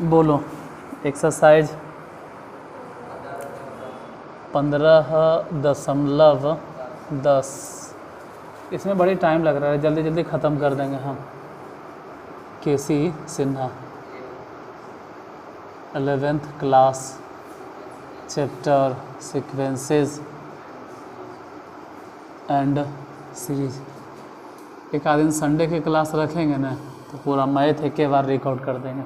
बोलो एक्सरसाइज 15.10। इसमें बड़ी टाइम लग रहा है, जल्दी जल्दी ख़त्म कर देंगे हम। K C Sinha 11th class chapter sequences and series. एक आध दिन संडे की क्लास रखेंगे ना तो पूरा मैथ एक बार रिकॉर्ड कर देंगे।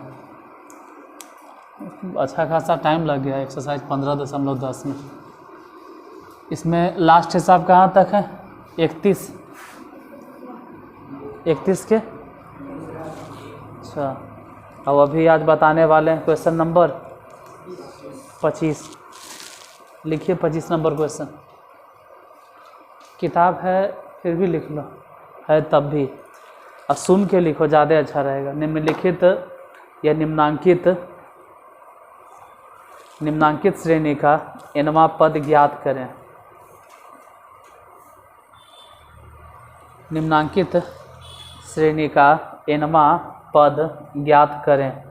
अच्छा खासा टाइम लग गया एक्सरसाइज 15.10 में। इसमें लास्ट हिसाब कहाँ तक है? 31 के। अच्छा, अब अभी आज बताने वाले हैं क्वेश्चन नंबर 25। लिखिए 25 नंबर क्वेश्चन। किताब है फिर भी लिख लो, है तब भी, और सुन के लिखो, ज़्यादा अच्छा रहेगा। निम्नलिखित या निम्नांकित श्रेणी का nवां पद ज्ञात करें। निम्नांकित श्रेणी का nवां पद ज्ञात करें।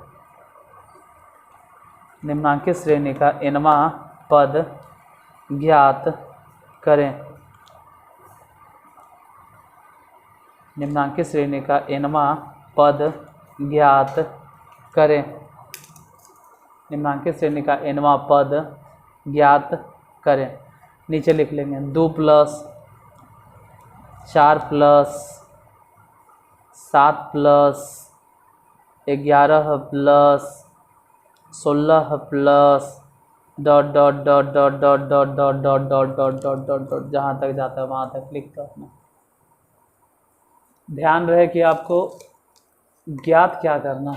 निम्नांकित श्रेणी का nवां पद ज्ञात करें। निम्नांकित श्रेणी का nवां पद ज्ञात करें। निम्नांकित श्रेणी का nवां पद ज्ञात करें। नीचे लिख लेंगे 2 + 4 + 7 + 11 + 16 + ... जहाँ तक जाता है वहाँ तक लिख दो अपना। ध्यान रहे कि आपको ज्ञात क्या करना।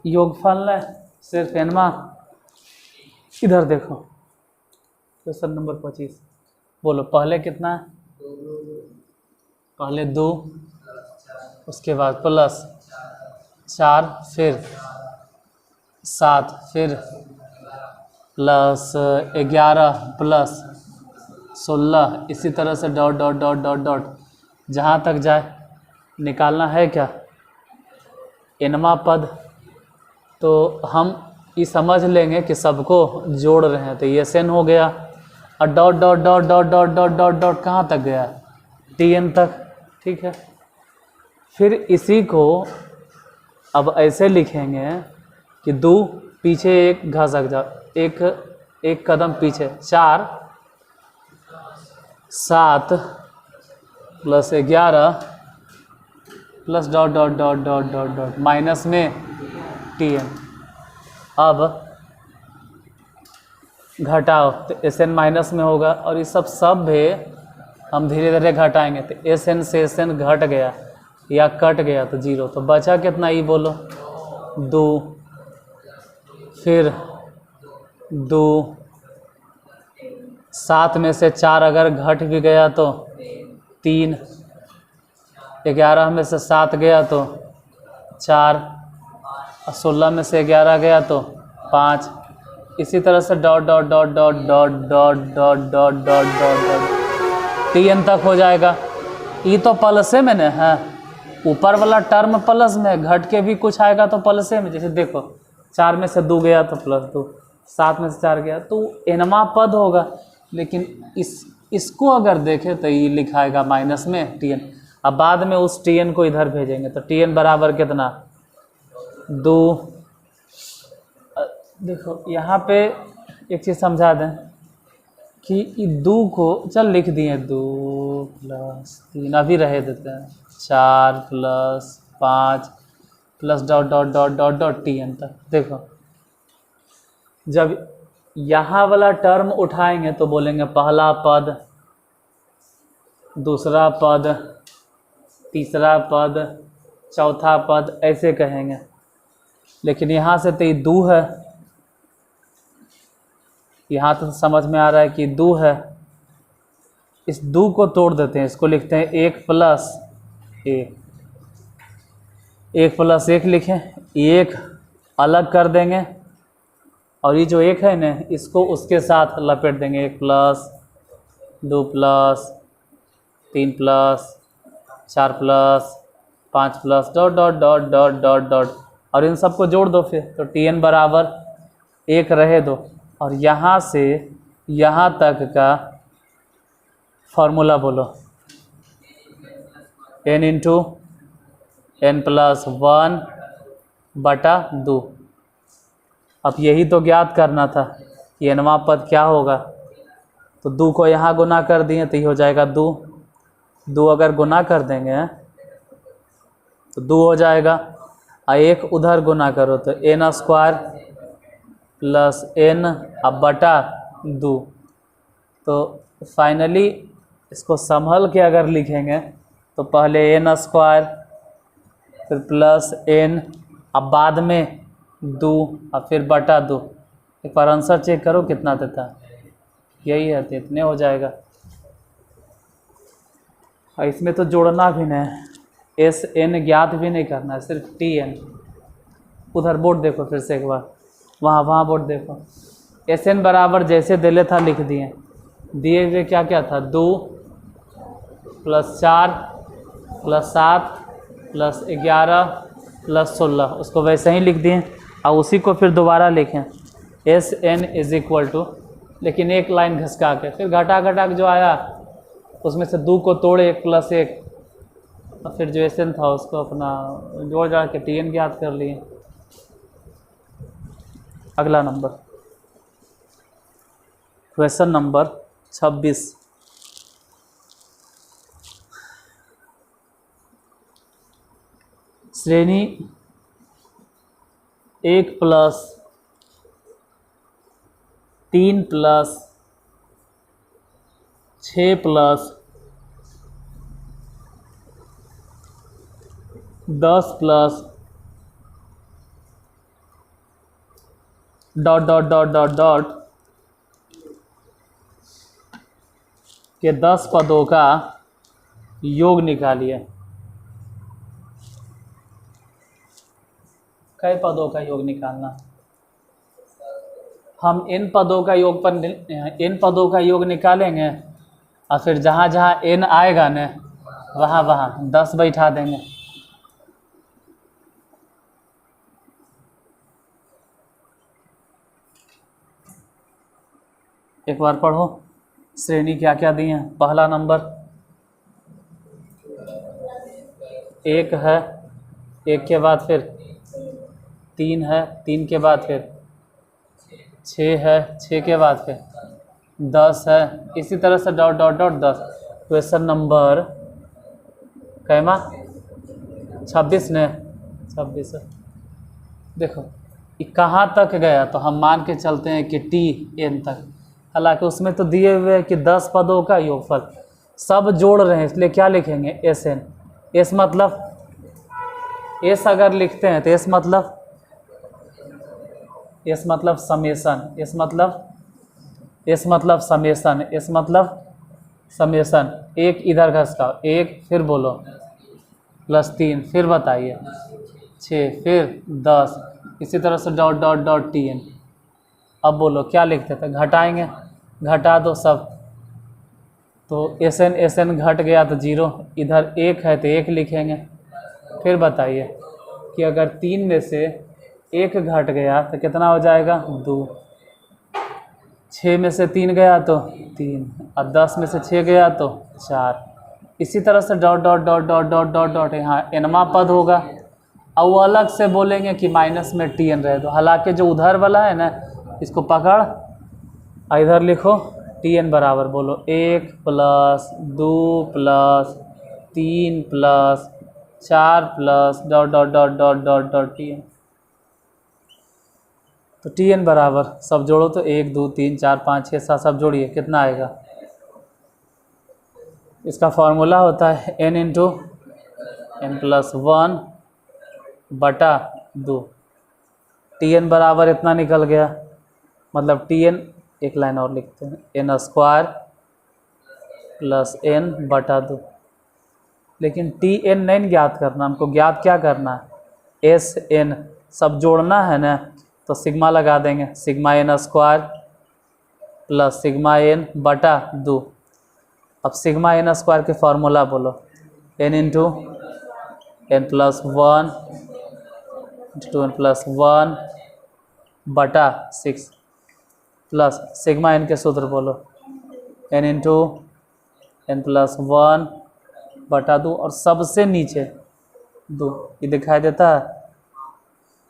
योगफल है सिर्फ nवां। इधर देखो क्वेश्चन नंबर 25। बोलो पहले कितना है? पहले 2, उसके बाद +4, फिर 7, फिर +11 +16, इसी तरह से ... जहाँ तक जाए निकालना है क्या nवां पद। तो हम ये समझ लेंगे कि सबको जोड़ रहे हैं, तो ये SN हो गया, और ... कहाँ तक गया? TN तक। ठीक है, फिर इसी को अब ऐसे लिखेंगे कि 2 पीछे 1 घसक जाओ, एक कदम पीछे, 4 7 + 11 + ... माइनस में TN। अब घटाओ तो SN माइनस में होगा, और ये सब भी हम धीरे धीरे घटाएंगे, तो SN से SN घट गया या कट गया तो 0। तो बचा कितना ये बोलो? 2, फिर 2, 7 में से 4 अगर घट भी गया तो 3, 11 में से 7 गया तो 4, और 16 में से 11 गया तो 5। इसी तरह से ... TN तक हो जाएगा। ये तो प्लसे में न है, ऊपर वाला टर्म प्लस में, घट के भी कुछ आएगा तो प्लसे में। जैसे देखो 4 में से 2 गया तो +2, 7 में से 4 गया तो nवां पद होगा। लेकिन इसको अगर देखें तो ये लिखाएगा माइनस में TN। अब बाद में उस TN को इधर भेजेंगे तो TN बराबर कितना? 2। देखो यहाँ पे एक चीज़ समझा दें कि 2 को चल लिख दिए, 2 + 3, अभी रहे देते हैं, 4 + 5 + ... TN तक। देखो जब यहाँ वाला टर्म उठाएंगे तो बोलेंगे पहला पद, दूसरा पद, तीसरा पद, चौथा पद, ऐसे कहेंगे। लेकिन यहाँ से तो ये 2 है, यहाँ तो समझ में आ रहा है कि 2 है। इस 2 को तोड़ देते हैं, इसको लिखते हैं 1 + 1। 1 + 1 लिखें, 1 अलग कर देंगे, और ये जो 1 है ना इसको उसके साथ लपेट देंगे। 1 + 2 + 3 + 4 + 5 + ... और इन सबको जोड़ दो फिर, तो टी एन बराबर 1 रहे दो, और यहाँ से यहाँ तक का फॉर्मूला बोलो, n इंटू n प्लस 1 बटा 2। अब यही तो ज्ञात करना था कि nवां पद क्या होगा, तो 2 को यहाँ गुना कर दिए तो ये हो जाएगा 2, 2 अगर गुना कर देंगे तो 2 हो जाएगा, और 1 उधर गुना करो तो n स्क्वायर प्लस n अब बटा 2। तो फाइनली इसको संभल के अगर लिखेंगे तो पहले n स्क्वायर फिर प्लस n अब बाद में 2 और फिर बटा 2। एक बार आंसर चेक करो कितना देता, यही है तो इतने हो जाएगा। और इसमें तो जोड़ना भी नहीं, एस एन ज्ञात भी नहीं करना है, सिर्फ टी एन। उधर बोर्ड देखो फिर से एक बार, वहाँ बोर्ड देखो, एस एन बराबर जैसे दिले था लिख दिए, दिए हुए क्या क्या था, 2 प्लस 4 प्लस 7 प्लस 11 प्लस 16, उसको वैसे ही लिख दिए, और उसी को फिर दोबारा लिखें S N is equal to, लेकिन एक लाइन घसका के फिर घटा घटा के जो आया उसमें से 2 को तोड़े 1 प्लस 1, और फिर जो एस एन था उसको अपना जोड़ जाड़ के टी एन ज्ञात कर लिए। अगला नंबर, क्वेश्चन नंबर 26। श्रेणी 1 plus 3 plus 6 plus 10 plus dot dot dot dot dot के 10 पदों का योग निकालिए। कई पदों का योग निकालना, हम इन पदों का योग पर इन पदों का योग निकालेंगे, और फिर जहाँ जहाँ n आएगा न वहाँ वहाँ 10 बैठा देंगे। एक बार पढ़ो श्रेणी क्या क्या दी है। पहला नंबर 1 है, 1 के बाद फिर 3 है, 3 के बाद फिर 6 है, 6 के बाद फिर 10 है, इसी तरह से dot dot dot 10। Question number comma 26 ने 26 है। देखो ये कहाँ तक गया, तो हम मान के चलते हैं कि टी एन तक, हालांकि उसमें तो दिए हुए है कि 10 पदों का योगफल, सब जोड़ रहे हैं इसलिए क्या लिखेंगे एस एन। एस मतलब एस अगर लिखते हैं तो एस मतलब समेसन, एस मतलब समेसन। 1 इधर घसकाओ, 1 फिर बोलो प्लस 3 फिर बताइए 6 फिर 10, इसी तरह से dot dot dot T N. अब बोलो क्या लिखते थे, घटाएंगे, घटा दो सब, तो एस एन घट गया तो 0, इधर 1 है तो 1 लिखेंगे। फिर बताइए कि अगर 3 में से 1 घट गया तो कितना हो जाएगा 2, 6 में से 3 गया तो 3, और 10 में से 6 गया तो 4, इसी तरह से dot dot dot dot dot dot dot यहाँ एनवां पद होगा, और वो अलग से बोलेंगे कि माइनस में टी एन रहे दो। हालांकि जो उधर वाला है ना इसको पकड़, इधर लिखो टी एन बराबर बोलो 1 plus 2 plus 3 plus 4 plus dot dot dot dot dot dot T N. तो टी एन बराबर सब जोड़ो तो 1 2 3 4 5 6 7 सब जोड़िए कितना आएगा। इसका फॉर्मूला होता है n इंटू n प्लस 1 बटा 2। टी एन बराबर इतना निकल गया, मतलब टी एन, एक लाइन और लिखते हैं, एन स्क्वायर प्लस n बटा 2। लेकिन टी एन नहीं ज्ञात करना, हमको ज्ञात क्या करना है, एस एन सब जोड़ना है ना, तो सिग्मा लगा देंगे, sigma N square plus sigma N बटा 2। अब सिग्मा एन स्क्वायर के फार्मूला बोलो, n into n plus 1 into 2n plus 1 बटा 6 प्लस सिग्मा एन के सूत्र बोलो, n इंटू n प्लस 1 बटा 2 और सबसे नीचे 2। ये दिखाई देता है?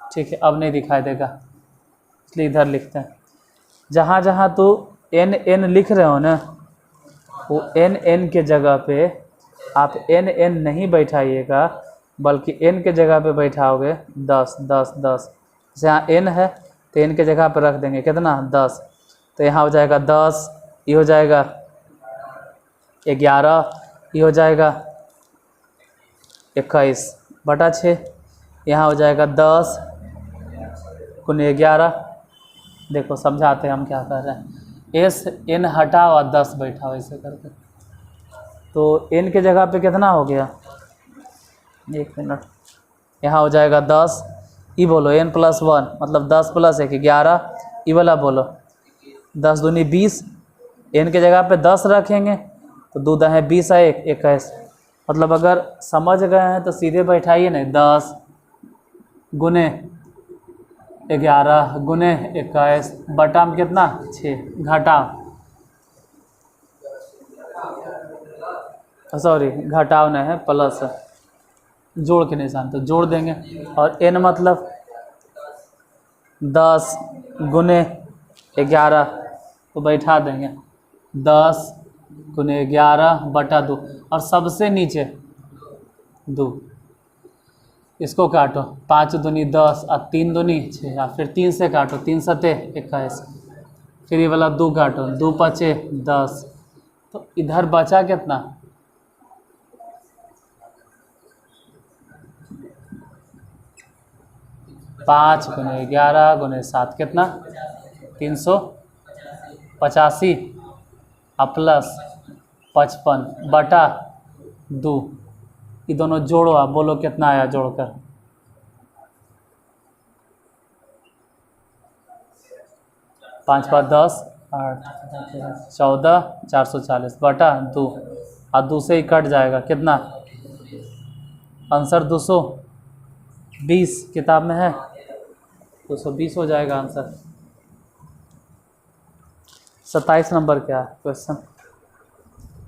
ठीक है, अब नहीं दिखाई देगा इसलिए इधर लिखते हैं। जहाँ जहाँ तो n लिख रहे हो ना, वो n के जगह पे आप n नहीं बैठाइएगा, बल्कि n के जगह पे बैठाओगे 10 10 10। जैसे यहाँ n है तो n के जगह पे रख देंगे कितना 10, तो यहाँ हो जाएगा 10, ये हो जाएगा 11, ये हो जाएगा 21 बटा 6, यहाँ हो जाएगा 10 गुने 11। देखो समझाते हैं हम क्या कर रहे हैं। एस n हटाओ और 10 बैठाओ ऐसे करके, तो n के जगह पे कितना हो गया, 1 मिनट, यहाँ हो जाएगा 10, ई बोलो n प्लस 1 मतलब 10 प्लस 1 11, ई वाला बोलो 10 दूनी 20, n के जगह पे 10 रखेंगे तो 2 दहें 20 है 1 21। मतलब अगर समझ गए हैं तो सीधे बैठाइए नहीं, 10 गुने 11 गुने 21 बटा में कितना 6, घटाओ, सॉरी घटाओ नहीं है प्लस है, जोड़ के निशान तो जोड़ देंगे। और n मतलब 10 गुने 11 तो बैठा देंगे 10 गुने 11 बटा 2 और सबसे नीचे 2। इसको काटो, 5 दूनी 10 और 3 दूनी 6 और फिर 3 से काटो, 3 सते 21, फिर ये वाला 2 काटो, 2 पचे 10, तो इधर बचा कितना 5 गुने 11 गुने 7 कितना 385 और प्लस 55 बटा 2। ये दोनों जोड़ो, आप बोलो कितना आया जोड़कर, 5 5 10 8 14 440 बटा 2 और 2 से ही कट जाएगा कितना, आंसर 220 किताब में है, 220 हो जाएगा आंसर। 27 नंबर क्या है क्वेश्चन,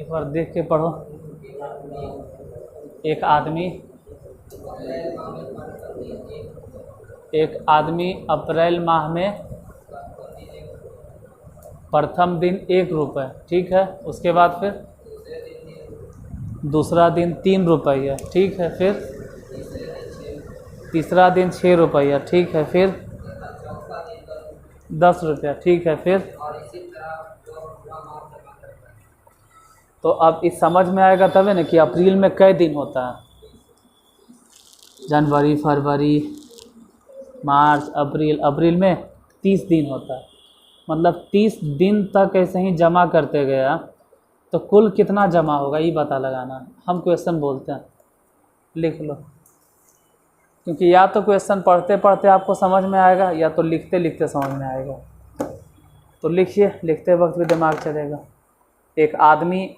एक बार देख के पढ़ो। एक आदमी अप्रैल माह में प्रथम दिन 1 रुपये, ठीक है, उसके बाद फिर दूसरा दिन 3 रुपया, ठीक है, फिर तीसरा दिन 6 रुपया, ठीक है, फिर 10 रुपया, ठीक है, फिर तो अब इस समझ में आएगा तब है ना कि अप्रैल में कई दिन होता है, जनवरी फरवरी मार्च अप्रैल, अप्रैल में 30 दिन होता है। मतलब 30 दिन तक ऐसे ही जमा करते गया तो कुल कितना जमा होगा ये पता लगाना। हम क्वेश्चन बोलते हैं, लिख लो, क्योंकि या तो क्वेश्चन पढ़ते पढ़ते आपको समझ में आएगा या तो लिखते लिखते समझ में आएगा। तो लिखिए, लिखते वक्त भी दिमाग चलेगा। एक आदमी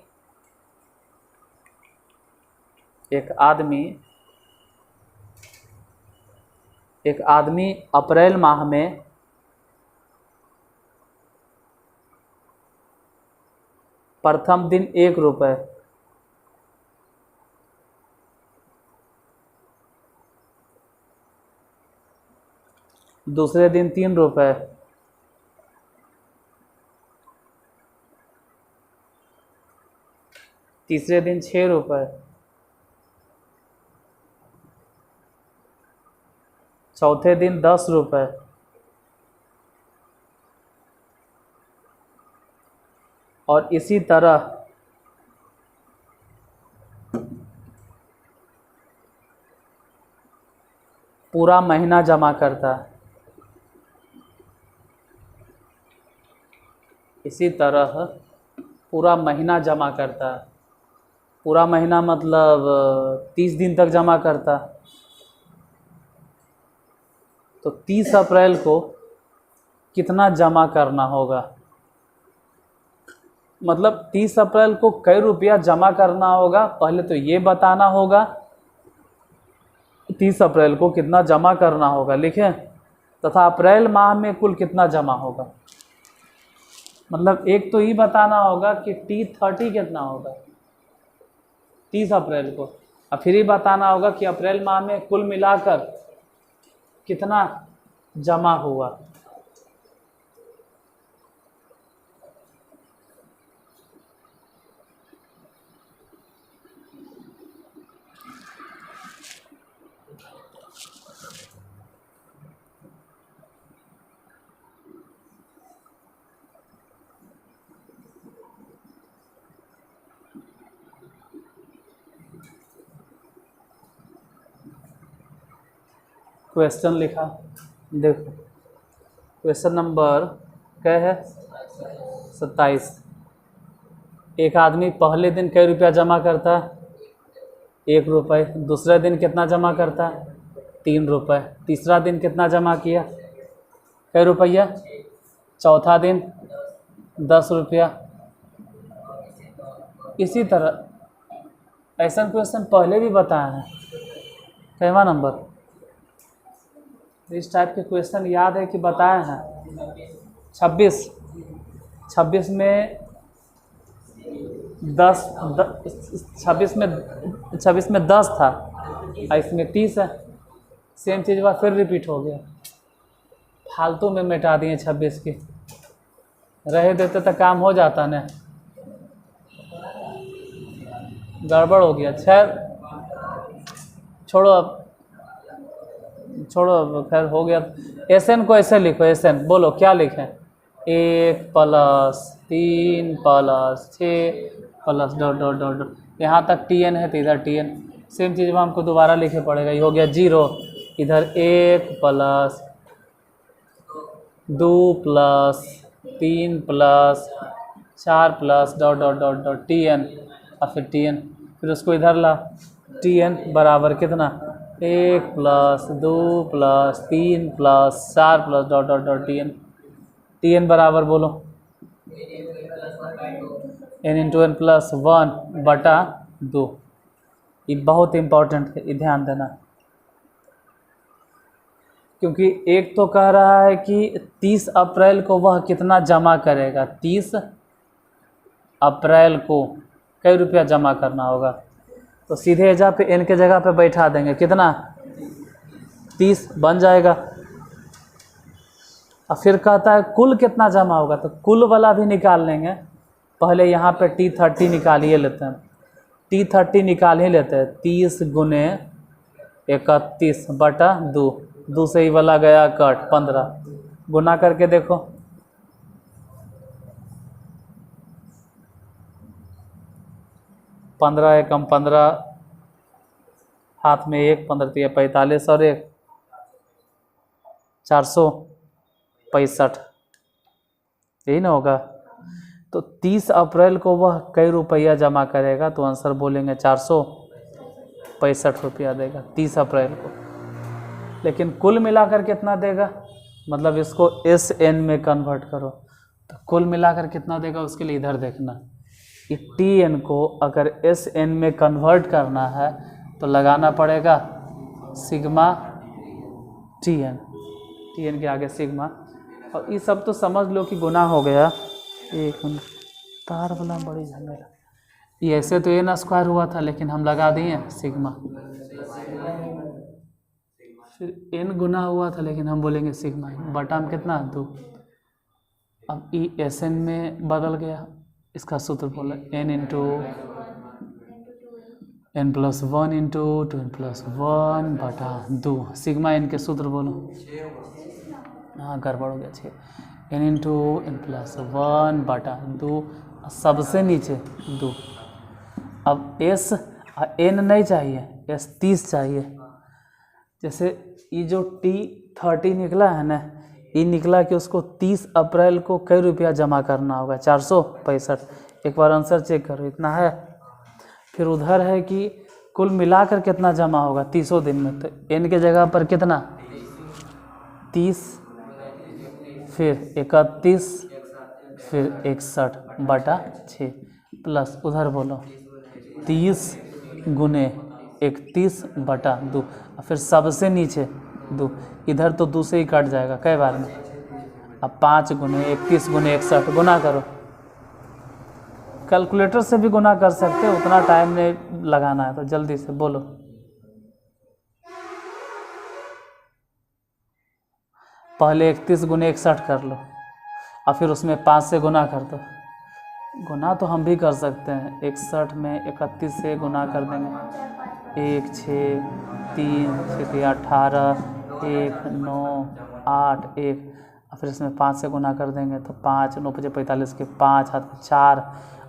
अप्रैल माह में प्रथम दिन 1 रुपये, दूसरे दिन 3 रुपये, तीसरे दिन 6 रुपये, चौथे दिन 10 रुपये, और इसी तरह पूरा महीना जमा करता है। इसी तरह पूरा महीना जमा करता है। पूरा महीना मतलब 30 दिन तक जमा करता है। तो 30 अप्रैल को कितना जमा करना होगा, मतलब 30 अप्रैल को कई रुपया जमा करना होगा, पहले तो ये बताना होगा 30 अप्रैल को कितना जमा करना होगा लिखें, तथा अप्रैल माह में कुल कितना जमा होगा। मतलब एक तो ये बताना होगा कि T30 कितना होगा 30 अप्रैल को, और फिर ये बताना होगा कि अप्रैल माह में कुल मिलाकर कितना जमा हुआ। क्वेश्चन लिखा, देखो क्वेश्चन नंबर क्या है 27। एक आदमी पहले दिन कई रुपया जमा करता है, 1 रुपये। दूसरे दिन कितना जमा करता है, 3 रुपये। तीसरा दिन कितना जमा किया, कई रुपया। चौथा दिन 10 रुपया। इसी तरह ऐसा क्वेश्चन पहले भी बताया है। कैवा नंबर, इस टाइप के क्वेश्चन याद है कि बताए हैं। 26 में 10 26 में 10 था, और इसमें 30 है। सेम चीज़ बात फिर रिपीट हो गया। फालतू में मिटा दिए 26 की, रहे देते तो काम हो जाता ना, गड़बड़ हो गया। छोड़ो अब खैर हो गया। SN को ऐसे लिखो, SN बोलो क्या लिखें, 1 + 3 + 6 + डॉट डॉट डॉट डॉट, यहाँ तक TN है तो इधर TN। सेम चीज़ में हमको दोबारा लिखे पड़ेगा। ये हो गया 0, इधर 1 + 2 + 3 + 4 + dot dot dot dot TN, और फिर TN। फिर उसको इधर ला, TN बराबर कितना, 1 + 2 + 3 + 4 + डॉट डॉट डॉट TN बराबर बोलो n × n + 1/2। ये बहुत इम्पोर्टेंट है, ये ध्यान देना, क्योंकि एक तो कह रहा है कि 30 अप्रैल को वह कितना जमा करेगा। 30 अप्रैल को कई रुपया जमा करना होगा, तो सीधे एजा पे n के जगह पे बैठा देंगे, कितना 30 बन जाएगा। और फिर कहता है कुल कितना जमा होगा, तो कुल वाला भी निकाल लेंगे। पहले यहाँ पे T30 निकालिए लेते हैं, T30 निकाल ही लेते हैं। 30 × 31/2, 2 से ही वाला गया कट, 15 गुना करके देखो, 15 एकम 15, हाथ में 1, 15 × 45 और 1 465, यही ना होगा। तो 30 अप्रैल को वह कई रुपया जमा करेगा, तो आंसर बोलेंगे 465 रुपया देगा 30 अप्रैल को। लेकिन कुल मिलाकर कितना देगा, मतलब इसको SN में कन्वर्ट करो, तो कुल मिलाकर कितना देगा उसके लिए इधर देखना। कि TN को अगर SN में कन्वर्ट करना है तो लगाना पड़ेगा सिग्मा TN के आगे सिग्मा। और ये सब तो समझ लो कि गुना हो गया। एक मिनट, तार वाला बड़ी झमेला। ये ऐसे तो n² हुआ था, लेकिन हम लगा दिए सिग्मा। फिर n गुना हुआ था, लेकिन हम बोलेंगे सिग्मा। बटा में कितना 2। अब ई SN में बदल गया, इसका सूत्र बोला n × n + 1 × 2n + 1/2। Sigma n के सूत्र बोलो, हाँ गड़बड़ हो गया। 6 n × n + 1/2, सबसे नीचे 2। अब S n नहीं चाहिए, S 30 चाहिए। जैसे ये जो T30 निकला है ना, ये निकला कि उसको 30 अप्रैल को कई रुपया जमा करना होगा, 465। एक बार आंसर चेक करो, इतना है। फिर उधर है कि कुल मिलाकर कितना जमा होगा 30 दिन में, तो n के जगह पर कितना 30, फिर 31, फिर 61/6 प्लस उधर बोलो 30 × 31/2 और फिर सबसे नीचे 2, इधर तो 2 से ही कट जाएगा कई बार में। अब 5 गुने 31 गुने 61 गुना करो। कैलकुलेटर से भी गुना कर सकते हो, उतना टाइम नहीं लगाना है, तो जल्दी से बोलो। पहले 31 गुने 61 कर लो और फिर उसमें 5 से गुना कर दो। गुना तो हम भी कर सकते हैं, 61 में 31 से गुना कर देंगे, 1 6 3 6 18 1 9 8 1 और फिर इसमें 5 से गुना कर देंगे तो 5 9 5 45 के 5 हाथ में 4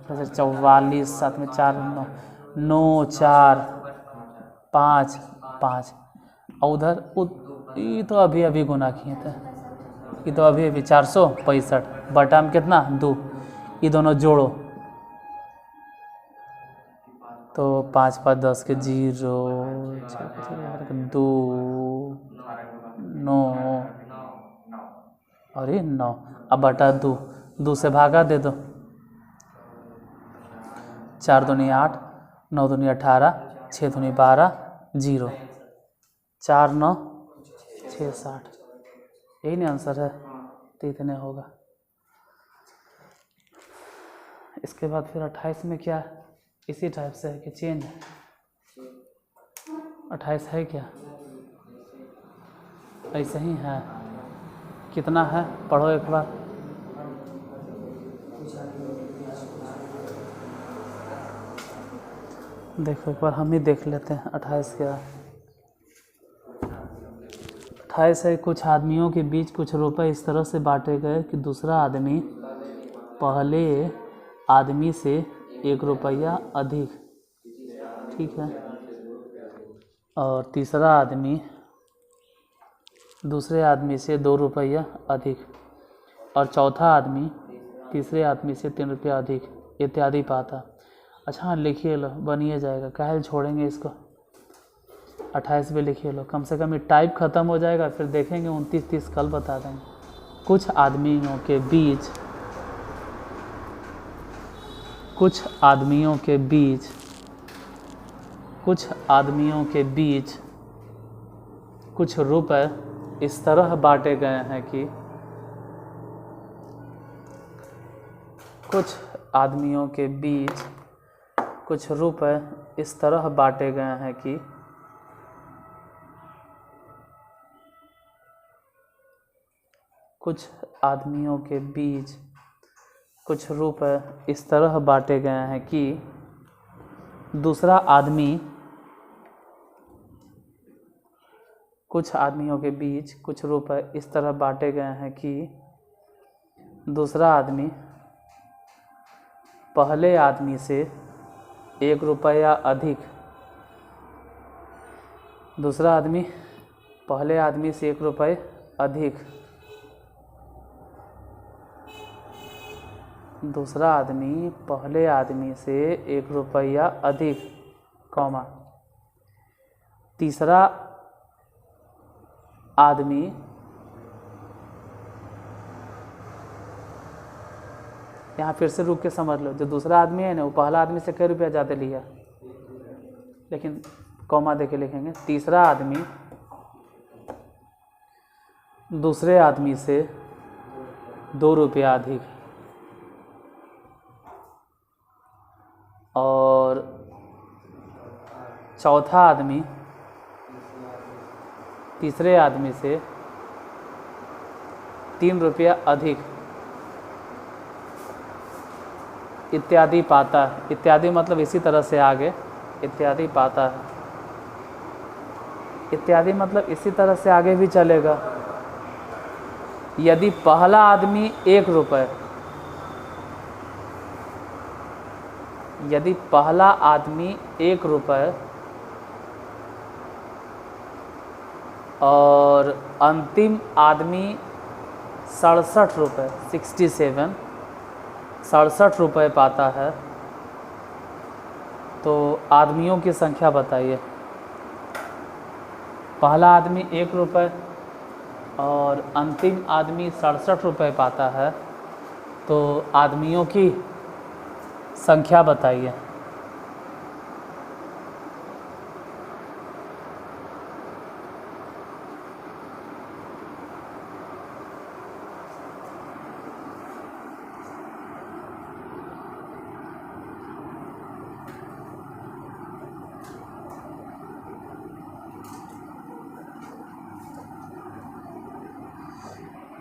44 7 में 4 9 9 4 5 5 और उधर ये तो अभी अभी गुना किए थे, ये तो अभी अभी 465 बटा में कितना 2, ये दोनों जोड़ो तो 5 5 10 के 0 2 9 और ये 9, अब बटा 2, 2 से भागा दे दो, 4 दूनी 8 9 दूनी 18 6 दूनी 12 0 4 9 6 60, यही नहीं आंसर है, तो इतने होगा। इसके बाद फिर 28 में क्या इसी टाइप से है कि चेंज है? 28 है क्या ऐसे ही है? कितना है पढ़ो एक बार। देखो एक बार हम ही देख लेते हैं 28 क्या। 28 है, कुछ आदमियों के बीच कुछ रुपए इस तरह से बांटे गए कि दूसरा आदमी पहले आदमी से 1 रुपया अधिक, ठीक है, और तीसरा आदमी दूसरे आदमी से 2 रुपया अधिक, और चौथा आदमी तीसरे आदमी से 3 रुपया अधिक इत्यादि पाता। अच्छा हाँ लिखिए लो, बनिए जाएगा, काहे छोड़ेंगे इसको। 28 भी लिखिए लो, कम से कम ये टाइप ख़त्म हो जाएगा, फिर देखेंगे 29 30 कल बता देंगे। कुछ आदमियों के बीच कुछ आदमियों के बीच कुछ रुपए इस तरह बांटे गए हैं कि कुछ आदमियों के बीच कुछ रुपए इस तरह बांटे गए हैं कि कुछ आदमियों के बीच कुछ रुपए इस तरह बांटे गए हैं कि दूसरा आदमी कुछ आदमियों के बीच कुछ रुपए इस तरह बांटे गए हैं कि दूसरा आदमी पहले आदमी से 1 रुपया अधिक, दूसरा आदमी पहले आदमी से 1 रुपये अधिक, दूसरा आदमी पहले आदमी से 1 रुपया अधिक, कॉमा, तीसरा आदमी यहाँ फिर से रुक के समझ लो, जो दूसरा आदमी है ना वो पहला आदमी से कई रुपया ज़्यादा लिया, लेकिन कॉमा देके लिखेंगे। तीसरा आदमी दूसरे आदमी से 2 रुपया अधिक, और चौथा आदमी तीसरे आदमी से 3 रुपया अधिक इत्यादि पाता है। इत्यादि मतलब इसी तरह से आगे इत्यादि पाता है, इत्यादि मतलब इसी तरह से आगे भी चलेगा। यदि पहला आदमी 1 रुपये, यदि पहला आदमी 1 रुपये और अंतिम आदमी 67 रुपये 67 रुपये पाता है, तो आदमियों की संख्या बताइए। पहला आदमी 1 रुपये और अंतिम आदमी 67 रुपये पाता है, तो आदमियों की संख्या बताइए।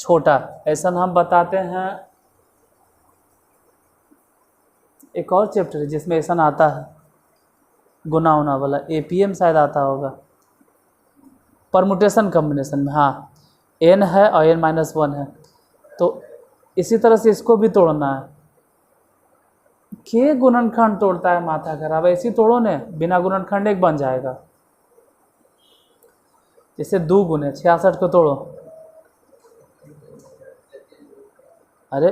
छोटा, ऐसा हम बताते हैं। एक और चैप्टर है जिसमें ऐसा आता है, गुना होना वाला, एपीएम शायद आता होगा, परमुटेशन कम्बिनेशन में। हाँ, n है और n-1 है, तो इसी तरह से इसको भी तोड़ना है। के गुणनखंड तोड़ता है माथा खराब, ऐसी तोड़ो ने, बिना गुणनखंड एक बन जाएगा। जैसे 2 गुने 66 को तोड़ो, अरे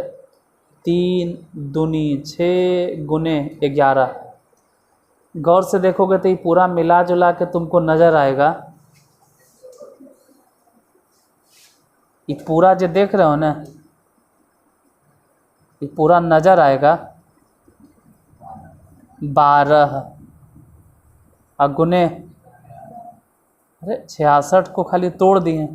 3 दूनी 6 गुने 11। गौर से देखोगे तो ये पूरा मिला जुला के तुमको नज़र आएगा, ये पूरा जो देख रहे हो ना, ये पूरा नज़र आएगा 12 और गुने, अरे 66 को खाली तोड़ दिए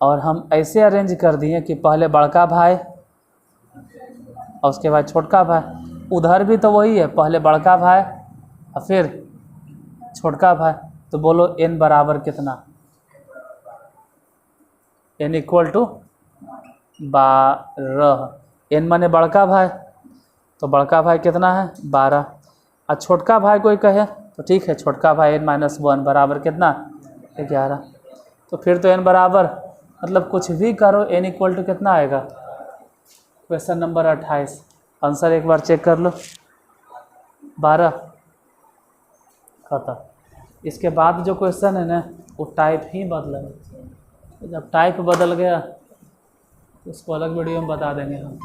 और हम ऐसे अरेंज कर दिए कि पहले बड़का भाई और उसके बाद छोटका भाई। उधर भी तो वही है, पहले बड़का भाई और फिर छोटका भाई। तो बोलो n बराबर कितना, n इक्वल टू 12। n माने बड़का भाई, तो बड़का भाई कितना है 12, और छोटका भाई कोई कहे तो ठीक है, छोटका भाई n-1 बराबर कितना 11। तो फिर तो n बराबर, मतलब कुछ भी करो, n इक्वल टू कितना आएगा। क्वेश्चन नंबर 28, आंसर एक बार चेक कर लो, 12 खत्म। इसके बाद जो क्वेश्चन है ना, वो टाइप ही बदलेगा। जब टाइप बदल गया उसको अलग वीडियो में बता देंगे हम।